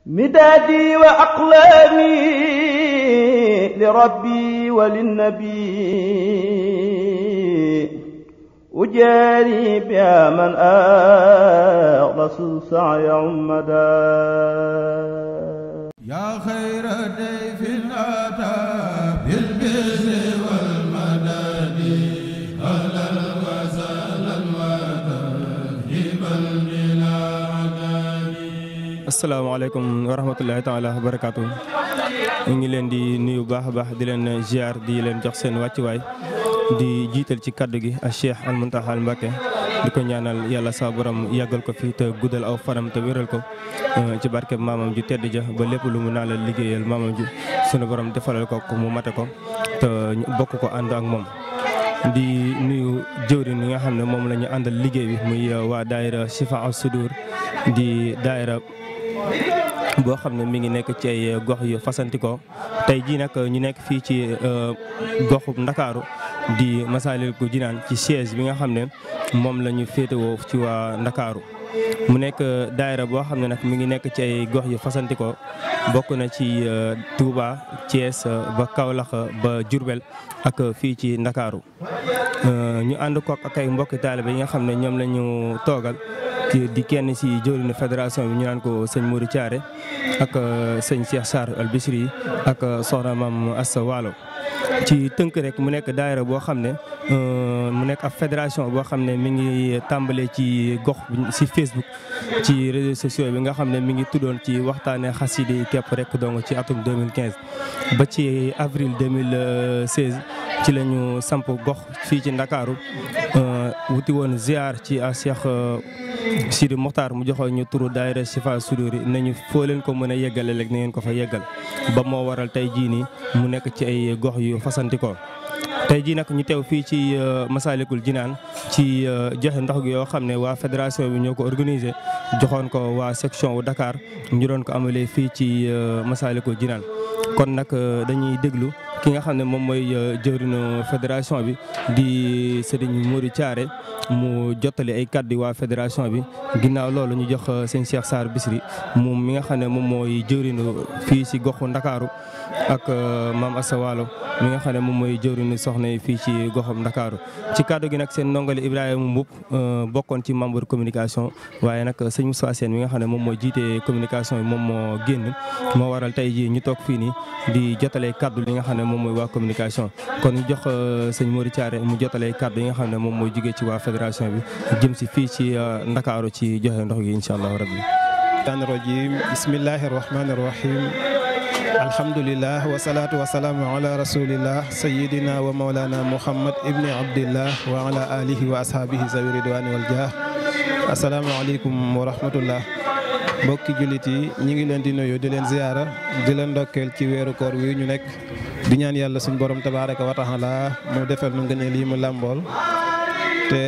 مدادي وأقلامي لربي وللنبي أجاري بها من أغلس سعي عمدا يا خير ضيف أتى بالبر والمدد أهلا وسهلا وترحيبا بلا عدد. asalaamaaleykum wa rahmatullahi taala wa barakaatu. ñu ngi leen di nuyu baax a baax di leen ziar di leen jox seen wàccuwaay di jiital ci kaddu gi ak Cheikh Al Muntaxa Mbacké di ko ñaanal yàlla sa borom yàggal ko fi te guddal aw fanam te wéral ko ci barke maamam ju tedd ja ba lépp lu mu naa la liggéeyal maamam ju sunu borom defalal ko mu mate ko te bokk ko ànd ak moom. di nuyu jëwriñ yi nga xam ne moom la ñu àndal liggéey bi muy waa daayira Chifa as-Sudur di daayira boo xam ne mi ngi nekk ci ay gox yu fasantikoo tey jii nag ñu nekk fii ci goxu Ndakaaru di Masaalikul Jinaan ci siège bi nga xam ne moom la ñu féetewoo ci waa Ndakaaru mu nekk daayira boo xam ne nag mi ngi nekk ci ay gox yu fasantikoo bokk na ci Touba Thiès ba Kaolack ba Diourbel ak fii ci Ndakaaru ñu ànd ko ak ay mbokki taalibe yi nga xam ne ñoom la ñu toogal di kenn si jëwriñu fédération bi ñu naan ko sëñ Modou Thiaré ak sëñ Cheikh Sarr Al Bichri ak soxna Mam Assa Waalo ci tënk rek mu nekk daayira boo xam ne mu nekk ab fédération boo xam ne mi ngi tàmbalee ci gox si Facebook ci réseaux sociaux bi nga xam ne mi ngi tuddoon ci waxtaane xasida yi képp rek donc ci atum 2015 ba ci avril 2016 ci la ñu samp gox fii ci Ndakaaru wuti woon ziar ci a Cheikh Sidi Mokhtar mu joxoon ñu turu daayira Chifa as-Sudur nañu foo leen ko mën a yeggale rek na ngeen ko fa yeggal ba moo waral tey jii nii mu nekk ci ay gox yu fasantikoo tey jii nag ñu teew fii ci Masaalikul Jinaan ci joxe ndox gi yoo xam ne waa fédération bi ñoo ko organisé joxoon ko waa section wu Dakar ñu doon ko amalee fii ci Masaalikul Jinaan kon nag dañuy déglu ki nga xam ne moom mooy jëwriñu fédération bi di Serigne Modou Thiaré mu jottali ay kàddu waa fédération bi ginnaaw loolu ñu jox sëñ Cheikh Sarr Bichri moom mi nga xam ne moom mooy jëwriñu fii si goxu Ndakaaru ak Mam Assa Waalo mi nga xam ne moom mooy jëwriñu soxna yi fii ci goxam Ndakaaru ci kàddu gi nag seen ndongole Ibrahima Mboup bokkoon ci membre communication waaye nag sëñ Moussa Sène mi nga xam ne moom mooy jiite communication bi moom moo génn moo waral tey jii ñu toog fii nii di jotalee kàddu li nga xam ne moom mooy waa communication kon ñu jox sëñ Modou Thiaré mu jotalee kàddu yi nga xam ne moom mooy jugee ci waa fédération bi jëm si fii ci Ndakaaru ci joxe ndox gi incha allahu rabbi. shaytaani rajim bismillahi rahmani rahim alhamdulillah wasalaatu wasalaamu ala rasulillah sayidina wa maulana muhammad ibni abdillah wa ala alihi wa ashaabihi zawi ridwani wal jah asalaamaaleykum wa rahmatullah mbokki jullit yi ñi ngi leen di nuyu di leen ziyaara di leen ndokkeel ci weeru koor wi ñu nekk di ñaan yàlla suñ borom tabaraka wa taala mu defal nu ngëneel yi mu làmbool te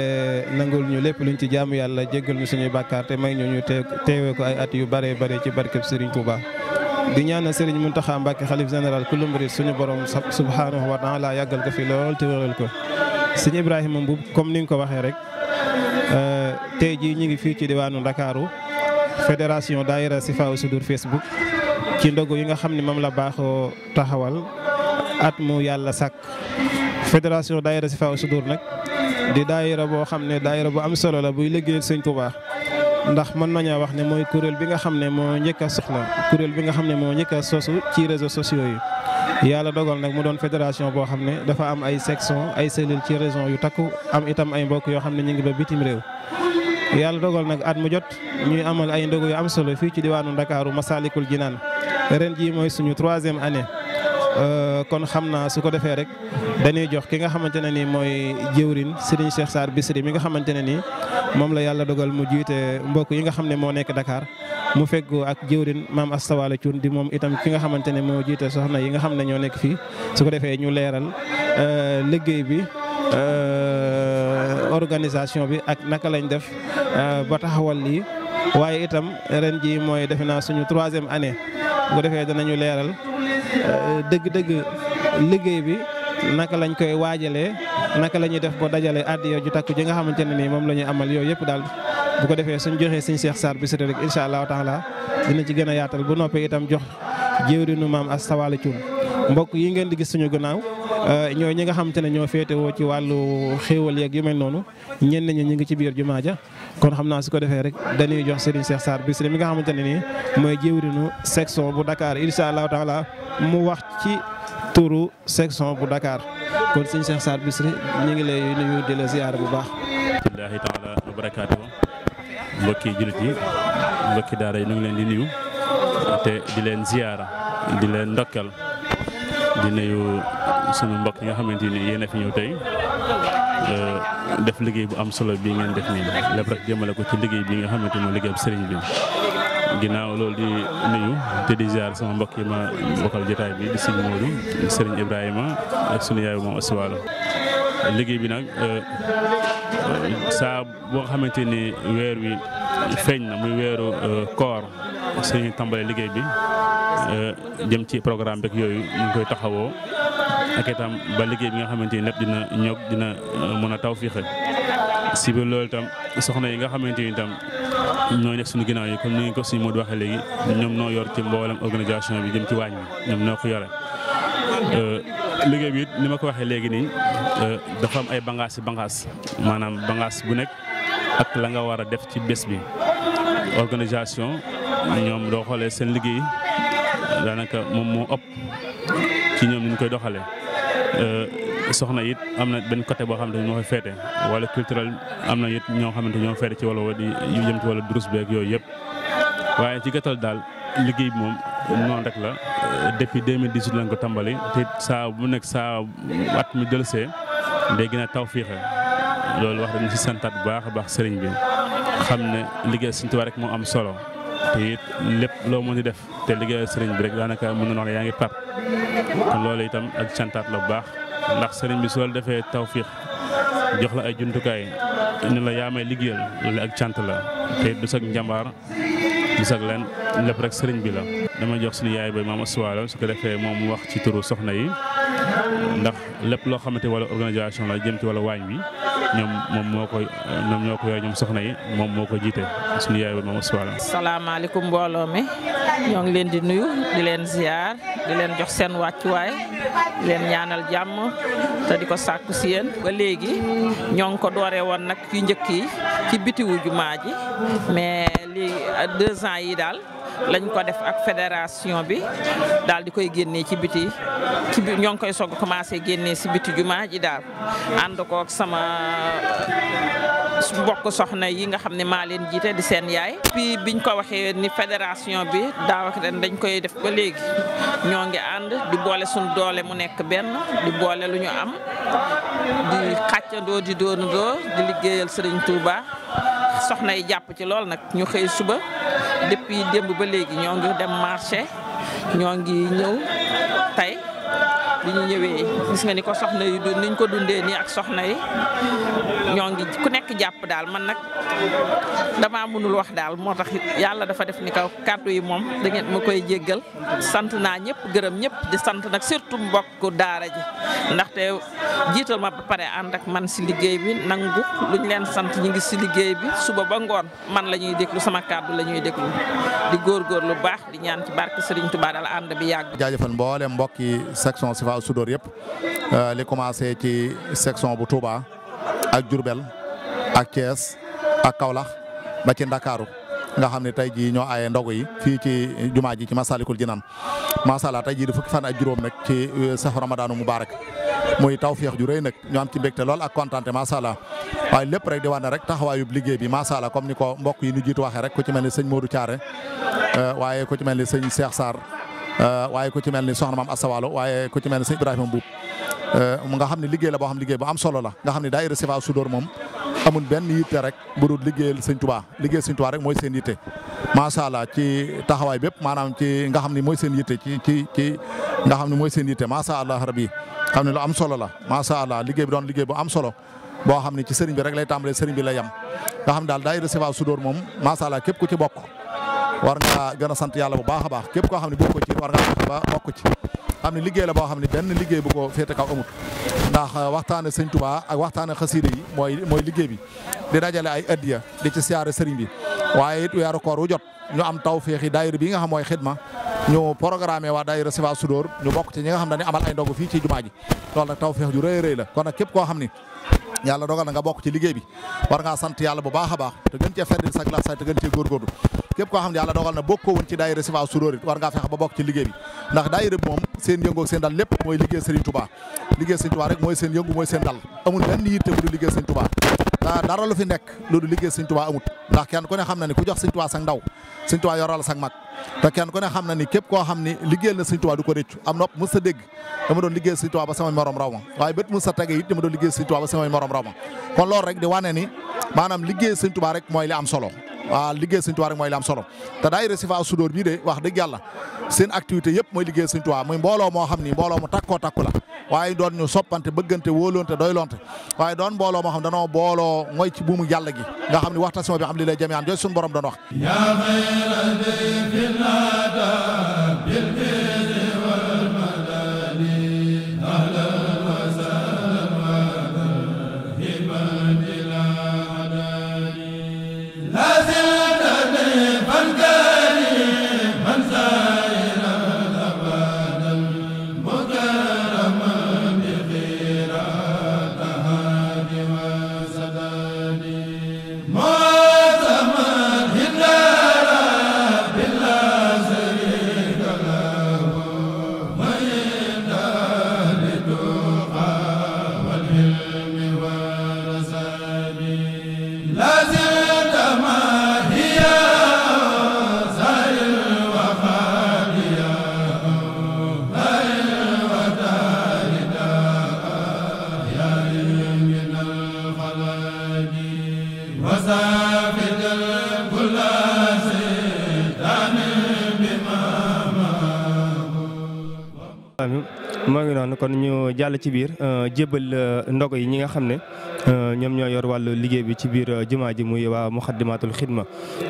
nangul ñu lépp luñ ci jaamu yàlla jéggal ñu suñuy bàkkaar te may ñu teewee ko ay at yu bare bare ci barkeb Serigne Touba. di ñaanal Serigne Mountakha Mbacké xalif général kullu murid suñu borom subhanahu wa taala yàggal ko fi lool te wéral ko. sëñ Ibrahima Mboup comme ni nga ko waxee rek tey jii ñu ngi fii ci diwaanu Ndakaaru fédération daayira Chifa as-Sudur Facebook ci ndogu yi nga xam ne moom la baaxoo taxawal at mu yàlla sàkk fédération daayira Chifa as-Sudur nag di daayira boo xam ne daayira bu am solo la buy liggéeyal sëñ Touba ndax mën nañoo wax ne mooy kuréel bi nga xam ne moo njëkk a soxla kuréel bi nga xam ne moo njëkk a sosu ci réseaux sociaux yi yàlla dogal nag mu doon fédération boo xam ne dafa am ay section ay cellules ci région yu takku am itam ay mbokk yoo xam ne ñu ngi ba bitim réew yàlla dogal nag at mu jot ñuy amal ay ndogu yu am solo fii ci diwaanu Ndakaaru Masaalikul Jinaan ren jii mooy suñu 3e année kon xam naa su ko defee rek dañuy jox ki nga xamante ne nii mooy jëwrin Serigne Cheikh Sarr Bichri mi nga xamante ne nii moom la yàlla dogal mu jiite mbokk yi nga xam ne moo nekk Dakar mu feggoo ak jëwrin Mam Assa Waalo Thioune di moom itam ki nga xamante ne moo jiite soxna yi nga xam ne ñoo nekk fii su ko defee ñu leeral liggéey bi organisation bi ak naka lañ def ba taxawal lii waaye itam ren ji mooy defe naa suñu 3e année bu ko defee danañu leeral dëgg-dëgg liggéey bi naka lañ koy waajalee naka la ñuy def ba dajale addiya ju takku ji nga xamante ne nii moom la ñuy amal yooyu yëpp daal bu ko defee suñ joxee sëñ Cheikh Sarr Bichri rek incha allahu taala dina ci gën a yaatal bu noppee itam jox jëwriñu maam Asta Walo Thioune mbokk yi ngeen di gis suñu gannaaw ñoo ñi nga xamante ne ñoo féetewoo ci wàllu xéewal yeeg yu mel noonu ñenn ñi ñu ngi ci biir jumaa ja kon xam naa su ko defee rek dañuy jox Serigne Cheikh Sarr Bichri mi nga xamante ne nii mooy jëwriñu section bu Dakar incha allahu taala mu wax ci turu section bu Dakar kon Serigne Cheikh Sarr Bichri ñu ngi lay nuyu di la ziyaar bu baax. Alhamdulilah taala wa barakaatu mbokki jullit yi mbokki daara yi ñu ngi leen di nuyu te di leen ziyaara di leen ndokkal di nuyu sunu mbokk yi nga xamante ni yéen a fi ñëw tey def liggéey bu am solo bii ngeen def nii lépp rek jëmale ko ci liggéey bi nga xamante ni liggéey bu sëriñ bi ginnaaw loolu di nuyu te di ziar sama mbokk yi ma bokkal jotaay bi di sëriñ Modou sëriñ Ibrahima ak sunu yaay moom Asta Walo liggéey bi nag saa boo nga xamante ni weer wi feeñ na muy weeru koor suñu tàmbalee liggéey bi jëm ci programme beeg yooyu ñu ngi koy taxawoo ak itam ba liggéey bi nga xamante ni lépp dina ñoog dina mën a tawfiixe si biir loolu itam soxna yi nga xamante ni itam ñoo nekk suñu ginnaaw yi comme ni ko suñu Modou waxee léegi ñoom noo yor ci mboolem organisation bi jëm ci waañ bi ñoom noo ko yore liggéey bi it ni ma ko waxee léegi nii dafa am ay bangaas maanaam bangaas bu nekk ak la nga war a def ci bés bi organisation ñoom doo xoolee seen liggéey daanaka moom moo ëpp ci ñoom ni ñu koy doxalee soxna it am na benn côté boo xamante ni moo koy féete wala culturel am na it ñoo xamante ñoo féete ci wala di yu jëm ci wala durus beeg yooyu yëpp waaye ci gàttal daal liggéey bi moom noonu rek la depuis 2018 lañ ko tàmbali te saa bu nekk saa at mi dëlsee day gën a tawfiixe loolu wax dañu si santaat bu baax a baax sëriñ bi xam ne liggéey Sëriñ Tuubaa rek moo am solo te it lépp loo mën di def te liggéey sëriñ bi rek daanaka mën na wax ne yaa ngi par kon loolu itam ak santaat la bu baax ndax sëriñ bi soo defee tawfiix jox la ay jumtukaay ni la yaa may liggéeyal loolu ak cant la te du sag njàmbaar du sag leen lépp rek sëriñ bi la. dama jox suñu yaay ba maam Asta Walo su ko defee moom mu wax ci turu soxna yi ndax lépp loo xamante wala organisation la jëm ci wala waañ wi ñoom ñoo ko yore ñoom soxna yi moom moo ko jiite suñu yaay ba maam Asta Walo. salaamaaleykum mbooloo mi ñoo ngi leen di nuyu di leen ziar di leen jox seen wàccuwaay di leen ñaanal jàmm te di ko sàkku si yéen ba léegi ñoo ngi ko dooree woon nag yu njëkk yi ci bitiwu jumaa ji mais li 2 ans yi daal lañ ko def ak fédération bi daal di koy génnee ci biti ñoo ngi koy soog a commencé génnee si biti jumaa ji daal ànd ko ak sama mbokk soxna yi nga xam ne maa leen jiite di seen yaay. puis biñ ko waxee ni fédération bi daaw ak ren dañ koy def ba léegi ñoo ngi ànd di boole suñu doole mu nekk benn di boole lu ñu am di xàccandoo di doonandoo di liggéeyal Serigne Touba soxna yi jàpp ci lool nag ñu xëy suba depuis démb ba léegi ñoo ngi dem marché ñoo ngi ñëw tey bi ñu ñëwee gis nga ni ko soxna yi niñ ko dundee nii ak soxna yi ñoo ngi ku nekk jàpp daal man nag damaa mënul wax daal moo tax yàlla dafa def ni kaw kàddu yi moom da ngeen ma koy jéggal sant naa ñëpp gërëm ñëpp di sant nag surtout mbokku daara ji ndaxte jiital ma ba pare ànd ak man si liggéey bi nangu luñ leen sant ñu ngi si liggéey bi suba ba ngoon man la ñuy déglu sama kàddu la ñuy déglu di góorgóor lu baax di ñaan ci barke Serigne Touba daal ànd bi yàgg. jaajëfal mboolem mbokki section Sifaa Sudoor yëpp li commencé ci section bu Touba ak Diourbel ak Thiès ak Kaolack ba ci Ndakaaru nga xam ne tey jii ñoo aaye ndogu yi fii ci jumaa ji ci Masalikul Jinaan macha allah tey jii di fukki fan ak juróom nag ci saxu Ramadaanu Mubarak muy tawféex ju rëy nag ñu am ci mbégte lool ak kontaante macha allah waaye lépp rek di wane rek taxawaayub liggéey bi macha allah comme ni ko mbokk yi ñu jiitu waxee rek ku ci mel ni sëñ Modou Thiaré waaye ku ci mel ni sëñ Cheikh Sarr waaye ku ci mel ni soxna maam Asta Walo waaye ku ci mel ni sëñ Ibrahima Mbuub nga xam ne liggéey la boo xam liggéey bu am solo la nga xam ne daayira Sifaa Sudoor moom amul benn yitte rek bu dul liggéeyal sëñ Touba liggéeyal sëñ Touba rek mooy seen yitte macha allah ci taxawaay bépp maanaam ci nga xam ne mooy seen yitte ci nga xam ne mooy seen yitte macha allah rabbi xam ne lu am solo la macha allah liggéey bi doon liggéey bu am solo boo xam ne ci sëriñ bi rek lay tàmbalee sëriñ bi lay yem nga xam ne daal daayira Sifaa Sudoor moom macha allah képp ku ci bokk war nga gën a sant yàlla bu baax a baax képp koo xam ne bokk ci war nga fexe ba bokk ci xam ne liggéey la boo xam ne benn liggéey bu ko féete kaw amut ndax waxtaane sëñ Touba ak waxtaane xasiida yi mooy liggéey bi di dajale ay addiya di ci siyaare sëriñ bi waaye it weeru koor wu jot ñu am tawféex yi daayira bi nga xam mooy xidma ñu programmé waa daayira Sifa Sudoor ñu bokk ci ñi nga xam dañuy amal ay ndogu fii ci jumaa ji loolu nag tawféex ju rëy rëy la kon nag képp koo xam ni yàlla dogal na nga bokk ci liggéey bi war ngaa sant yàlla bu baax a baax te gën cee feddil sa glace te gën cee góorgóorlu képp koo xam ne yàlla dogal na bokkoo woon ci daayira Sifa Sudoor it war ngaa fexe ba bokk ci liggéey bi ndax daayira bi moom seen yëngu ak seen dal lépp mooy liggéey Serigne Touba liggéey Serigne Touba rek mooy seen yëngu mooy seen dal amul benn yitte bu du liggéey Serigne Touba dara lu fi nekk loolu liggéey Serigne Touba amut ndax kenn ku ne xam na ni ku jox Serigne Touba sag ndaw Serigne Touba yoral sag mag te kenn ku ne xam na ni képp koo xam ni liggéeyal na Serigne Touba du ko réccu am nopp mës sa dégg dama doon liggéey Serigne Touba ba samay morom raw ma waaye bët mës sa tege it dama doon liggéey Serigne Touba ba samay morom raw ma kon loolu rek di wane ni maanaam liggéey Serigne Touba rek mooy li am solo waaw liggéey Serigne Touba rek mooy li am solo te daayira Sifa Sudoor bii de wax dëgg yàlla seen activité yëpp mooy liggéey Serigne Touba muy mbooloo moo xam ni mbooloo mu takkoo takku la waaye doon ñu soppante bëggante wóolonte doylonte waaye doon mbooloo moo xam danoo booloo mooy ci buumu yàlla gi nga xam ne waxtasimo bi xam li lay jami'an jooy suñu borom doon wax moo ngi noonu kon ñu jàll ci biir jébbal ndogo yi ñi nga xam ne ñoom ñoo yor wàllu liggéey bi ci biir jumaa ji muy waa Muxaddamatul Xidma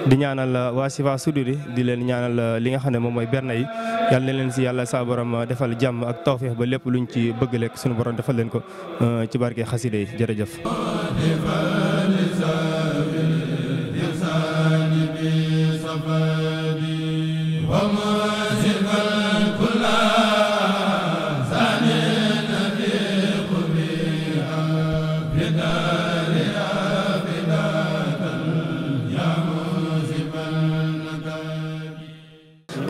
di ñaanal waa Sifa Sudoor di leen ñaanal li nga xam ne moom mooy berne yi yàlla na leen si yàlla sa borom defal jàmm ak tawfeex ba lépp luñ ci bëgg lekk suñu borom defal leen ko ci barke xasida yi jërëjëf.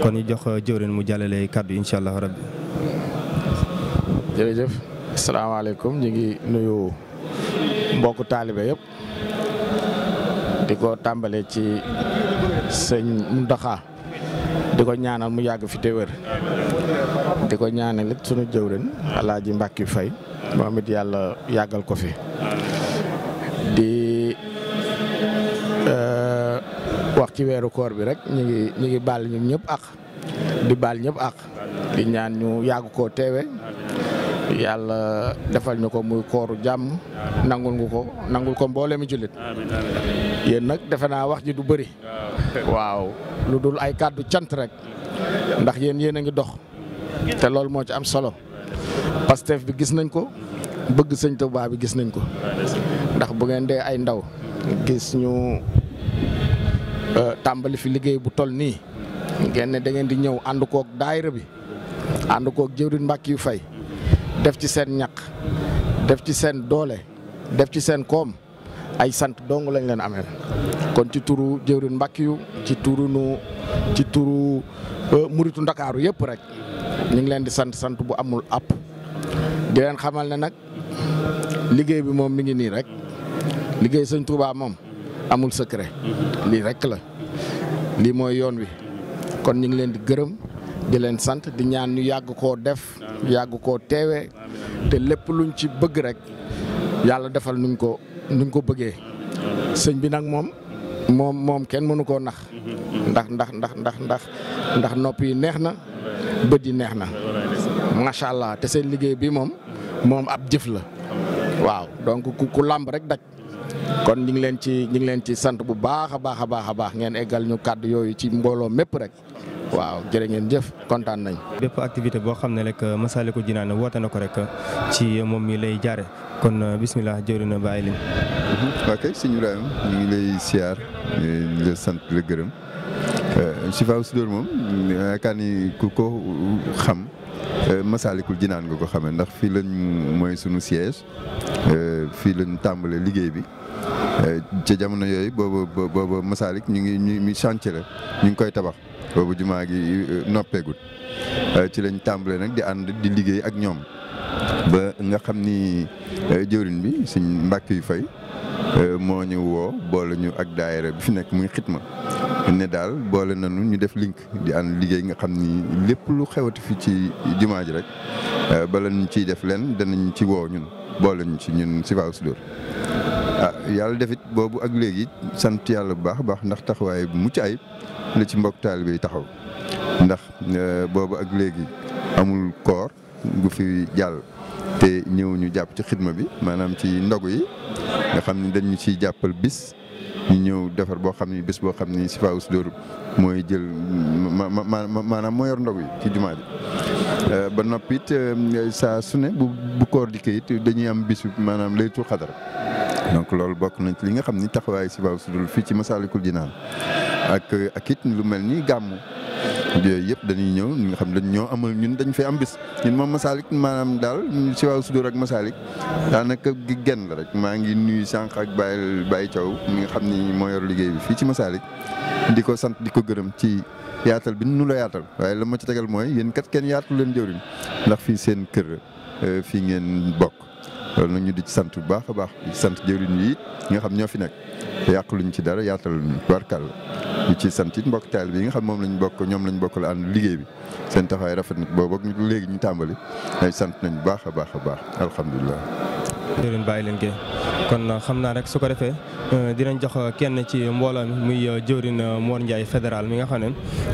kon ñu jox jëwrin mu jàllale kàddu incha allah rabbi. jërëjëf asalaamaaleykum ñu ngi nuyu mbokku taalibe yëpp di ko tàmbale ci sëñ Muntaxa di ko ñaanal mu yàgg fi te wér di ko ñaanal it sunu jëwrin Alaaji Mbàkke Fay moom it yàlla yàggal ko fi di wax ci weeru koor bi rek ñu ngi baal ñun ñëpp ak di baal ñëpp ak di ñaan ñu yàgg koo teewe yàlla defal ñu ko muy kooru jàmm nangul ko mboole mi jullit yéen nag defe naa wax ji du bëri waaw lu dul ay kàddu cant rek ndax yéen a ngi dox te loolu moo ci am solo Pastef bi gis nañ ko bëgg sëñ Tuubaa bi gis nañ ko ndax bu ngeen dee ay ndaw gis ñu tàmbali fi liggéey bu toll nii ngeen ne da ngeen di ñëw ànd koog daayira bi ànd koog jëwriñ Mbàkke yu Fay def ci seen ñaq def ci seen doole def ci seen koom ay sant dong lañ leen amee kon ci turu jëwriñ Mbàkke yu ci turu muritu Ndakaaru yëpp rek ñu ngi leen di sant bu amul app di leen xamal ne nag liggéey bi moom mi ngi nii rek liggéey sëñ Tuubaa moom amul secret lii rek la lii mooy yoon wi kon ñu ngi leen di gërëm di leen sant di ñaan ñu yàgg koo def yàgg koo teewee te lépp luñ ci bëgg rek yàlla defal nuñ ko bëggee sëñ bi nag moom kenn mënu koo nax ndax nopp yi neex na bët yi neex na macha allah te seen liggéey bi moom ab jëf la waaw donc ku làmb rek daj kon ñu ngi leen ci sant bu baax a baax ngeen eggal ñu kàddu yooyu ci mbooloo mépp rek waaw jërë ngeen jëf kontaan nañ. bépp activité boo xam ne rek Massalikul Jinaan woote na ko rek ci moom mi lay jaare kon bismillah jëwriñ na bàyyi leen. ok sëñ Ibrahima ñu ngi lay siyaar di la sant di la gërëm Chifaa'u Sudoor moom yaakaar ni ku ko xam Masaalikul Jinaan nga ko xamee ndax fii lañ mooy sunu siège fii lañ tàmbalee liggéey bi ca jamono yooyu booba Masaalik ñu chantier la ñu ngi koy tabax boobu jumaa gi noppeegut ci lañ tàmbalee nag di ànd di liggéey ak ñoom ba nga xam ni jëwriñ bi suñ mbàkk yu fay moo ñu woo boole ñu ak daayira bi fi nekk muy xitma ne daal boole nañu ñu def link di ànd liggéey nga xam ni lépp lu xewati fi ci jumaa ji rek bala ñu ciy def leen danañ ci woo ñun boole ñu ci ñun Chifaa'u Sudoor yàlla defit boobu ak léegi sant yàlla bu baax a baax ndax taxawaay bu mucc ayib la ci mbokk taalibe yi taxaw ndax boobu ak léegi amul koor gu fi jàll te ñëw ñu jàpp ci xidma bi maanaam ci ndogu yi nga xam ni dañu ciy jàppal bis ñu ñëw defar boo xam ni bis boo xam ni Chifaa'u Sudoor mooy jël maanaam moo yor ndogu yi ci jumaa ji ba noppi it saa su ne bu koor dikkee it dañuy am bisu maanaam laylatul qadr donc loolu bokk nañ ci li nga xam ni taxawaayu Chifaa'u Sudoor fii ci Masaalikul Jinaan ak it lu mel ni gàmmu yooyu yëpp dañuy ñëw ñi nga xam dañ ñoo amal ñun dañ fay am bis ñun moom Masaalik maanaam daal Chifaa'u Sudoor ak Masaalik daanaka gi genn la rek maa ngi nuyu sànq ak Baye Thiaw mi nga xam ni moo yor liggéey bi fii ci Masaalik di ko sant di ko gërëm ci yaatal bi nu la yaatal waaye la ma ci tegal mooy yéen kat kenn yaatu leen jëwriñ ndax fii seen kër fii ngeen bokk loolu nag ñu di ci sant bu baax a baax di sant jëwriñ yi it nga xam ñoo fi nekk te yàquluñ ci dara yaataluñ barkàlla ñu ci sant it mbokk taal bi nga xam moom lañ bokk ñoom lañ bokk la ànd liggéey bi seen taxawaay rafet na boobu ak léegi ñu tàmbali ay sant nañ bu baax a baax a baax alhamdulilah. jërëjëf bàyyi leen kii kon xam naa rek su ko defee dinañ jox kenn ci mbooloo mi muy jëwriñ Mor Ndiaye fédéral mi nga xam ne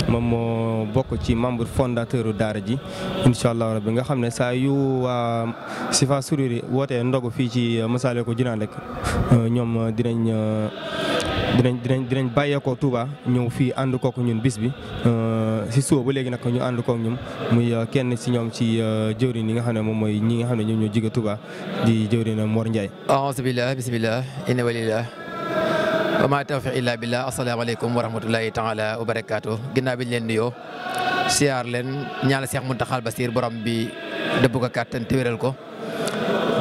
moom moo bokk ci membre fondateur daara ji incha allah rabbi nga xam ne saa yu waa Chifaa'u Sudoor yi wootee ndogu fii ci Masaalikul Jinaan rek ñoom dinañ bàyyeekoo Touba ñëw fii ànd kook ñun bis bi si suba ba léegi nag ñu ànd kook ñun muy kenn si ñoom ci jëwriñ yi nga xam ne moom mooy ñi nga xam ne ñoom ñoo jóge Touba di jëwriñ Mor Ndiaye. a'uuzu billah bismillah inna walillah wa ma tawfiq illa billah asalaamaaleykum wa rahmatullahi taala wa barakaatu ginnaaw bi ñu leen nuyoo siyaar leen ñaanal Cheikh Mountakha Bassir borom bi dëbb ko kàttan te wéral ko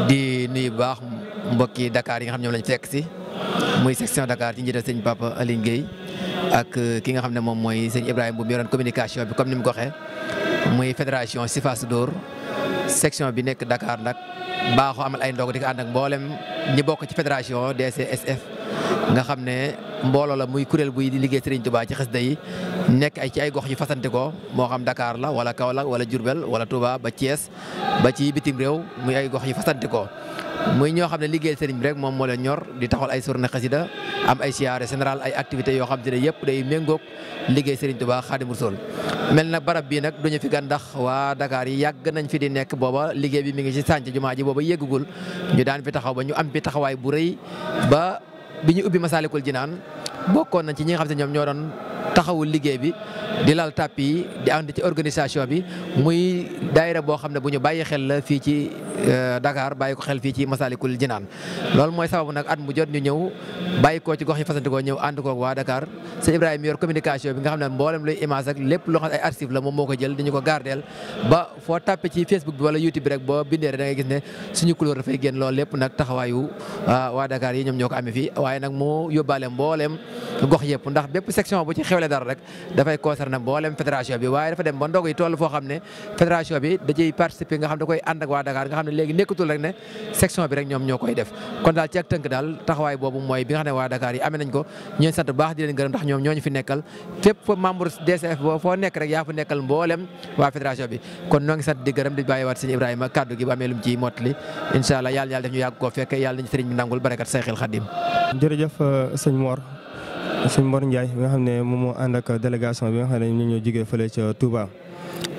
di nuyu bu baax mbokki Dakar yi nga xam ñoom lañ fekk si muy section Dakar ci njiital sëñ Papa Aline Gueye ak ki nga xam ne moom mooy sëñ Ibrahima bu mu yoroon communication bi comme ni mu ko waxee muy fédération Chifaa'u Sudoor section bi nekk Dakar nag baaxoo amal ay ndog di ko ànd ak mboolem ñi bokk ci fédération DCSF nga xam ne mbooloo la muy kuréel buy di liggéey Serigne Touba ci xasida yi nekk ci ay gox yu fasante ko moo xam Dakar la wala Kaolack wala Diourbel wala Touba ba Thiès ba ci bitim réew muy ay gox yu fasante ko muy ñoo xam ne liggéey sëriñ bi rek moom moo leen ñor di taxawal ay journée xasida am ay siyaare général ay activités yoo xam te ne yëpp day méngoog liggéey Serigne Touba Xaadimu Rasuul mel nag barab bii nag duñu fi gan ndax waa Dakar yi yàgg nañ fi di nekk booba liggéey bi mi ngi ci sànc jumaa ji booba yëggagul ñu daan fi taxaw ba ñu am fi taxawaay bu rëy ba bi ñu ubbi Masaalikul Jinaan bokkoon nañ ci ñi nga xam ne ñoom ñoo doon taxawul liggéey bi di lal tàpp yi di ànd ci organisation bi muy daayira boo xam ne bu ñu bàyyi xel la fii ci Dakar bàyyi ko xel fii ci Masaalikul Jinaan loolu mooy sababu nag at mu jot ñu ñëw bàyyi ko ci gox yi fasantikoo ñëw ànd koog waa Dakar sëñ Ibrahima yor communication bi nga xam ne mboolem luy image ak lépp loo xam ne ay archive la moom moo ko jël di ñu ko gardeel ba foo tàppe ci Facebook bi wala YouTube bi rek boo bindee rek da ngay gis ne suñu couleur dafay génn loolu lépp nag taxawaayu waa Dakar yi ñoom ñoo ko amee fii waaye nag moo yóbbaale mboolem gox yëpp ndax bépp section bu ci xewle dara rek dafay concerné mboolem fédération bi waaye dafa dem ba ndog yi toll foo xam ne fédération bi da ciy participer nga xam da koy ànd ak waa Dakar nga xam ne léegi nekkatul rek ne section bi rek ñoom ñoo koy def kon daal ci ak tënk daal taxawaay boobu mooy bi nga xam ne waa Dakar yi amee nañ ko ñooy sant bu baax di leen gërëm ndax ñoom ñoo ñu fi nekkal fépp membre DCF boo foo nekk rek yaa fa nekkal mboolem waa fédération bi kon ñoo ngi sant di gërëm di bàyyiwaat sëñ Ibrahima kaddu gi ba amee lu mu ci mottali incha allah yàlla def ñu yàgg koo fekk yàlla nañu sëriñ bi nangul barakat Seyxul Xadim jërëjëf sëñ Mor Mor Ndiaye bi nga xam ne moom moo ànd ak délégation bi nga xam ne ñoo jógee fële ca Touba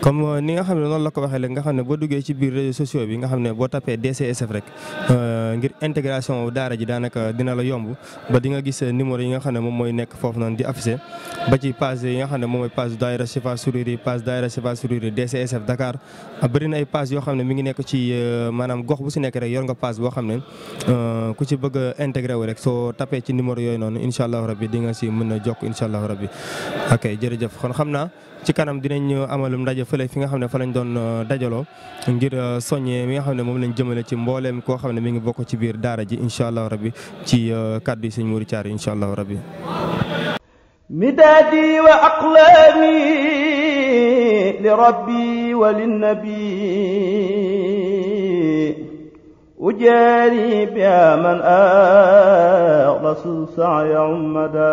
comme ni nga xam ne noonu la ko waxee léegi nga xam ne boo duggee ci biir réseaux sociaux bi nga xam ne boo tapee DCSF rek ngir intégration daara ji daanaka dina la yomb ba di nga gis numéro yi nga xam ne moom mooy nekk foofu noonu di affiché ba ci page yi nga xam ne moom mooy page Daïra Chifa Souriri page Daïra Chifa Souriri DCSF Dakar bëri na ay page yoo xam ne mi ngi nekk ci maanaam gox bu si nekk rek yor nga page boo xam ne ku ci bëgg a intégré wu rek soo tapé ci numéro yooyu noonu incha allah rabbi di nga si mën a jokk incha allah rabbi ok jërëjëf kon xam naa ci kanam dinañ amalum ndaje fële fi nga xam ne fa lañ doon dajaloo ngir soññee mi nga xam ne moom lañ jëmale ci mbooleem koo xam ne mi ngi bokk ci biir daara ji incha allah rabbi ci kàddu yi sëñ Mouride Thiaré incha allah rabbi midaadi wa aqlaami li rabbi wa linnabi ujaari biha man rasul saaya ummada